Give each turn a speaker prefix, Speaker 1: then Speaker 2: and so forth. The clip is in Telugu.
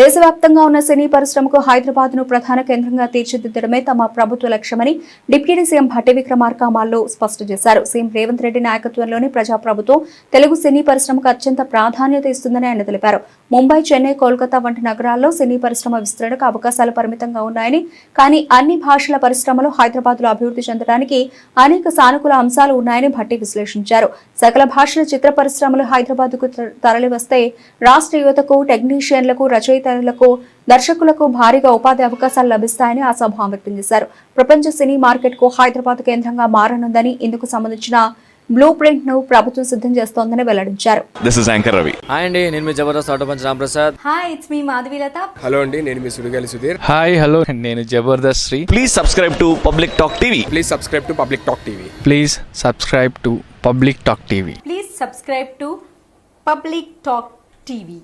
Speaker 1: దేశవ్యాప్తంగా ఉన్న సినీ పరిశ్రమకు హైదరాబాద్ ను ప్రధాన కేంద్రంగా తీర్చిదిద్దడమే తమ ప్రభుత్వ లక్ష్యమని డిప్యూటీ సీఎం భట్టి విక్రమార్క అమల్లో స్పష్టం చేశారు. సీఎం రేవంత్ రెడ్డి నాయకత్వంలోని ప్రజాప్రభుత్వం తెలుగు సినీ పరిశ్రమకు అత్యంత ప్రాధాన్యత ఇస్తుందని ఆయన తెలిపారు. ముంబై, చెన్నై, కోల్కతా వంటి నగరాల్లో సినీ పరిశ్రమ విస్తరణకు అవకాశాలు పరిమితంగా ఉన్నాయని, కానీ అన్ని భాషల పరిశ్రమలు హైదరాబాద్ లో అభివృద్ధి చెందడానికి అనేక సానుకూల అంశాలు ఉన్నాయని భట్టి విశ్లేషించారు. సకల భాషల చిత్ర పరిశ్రమలు హైదరాబాద్ కు తరలివస్తే రాష్ట్ర యువతకు, టెక్నీషియన్లకు, రచయితలకు, దర్శకులకు భారీగా ఉపాధి అవకాశాలు లభిస్తాయని ఆశాభావం వ్యక్తం చేశారు. ప్రపంచ సినీ మార్కెట్ కు హైదరాబాద్ కేంద్రంగా మారనుందని, ఇందుకు సంబంధించిన బ్లూ ప్రింట్ ను ప్రభుత్వం సిద్ధం చేస్తోందని వెల్లడించారు.
Speaker 2: This is anchor Ravi.
Speaker 3: Hi అండి, నేను మీ Jabardasth auto punch Ram Prasad.
Speaker 4: Hi, it's మీ మాధవీలత.
Speaker 5: హలో అండి, నేను మీ సుడిగాలి సుధీర్.
Speaker 6: హాయ్ హలో, నేను Jabardasth Sri.
Speaker 2: Please subscribe to public talk TV.
Speaker 5: Please subscribe to public talk TV.
Speaker 6: Please subscribe to public talk TV.
Speaker 4: Please subscribe to public talk TV.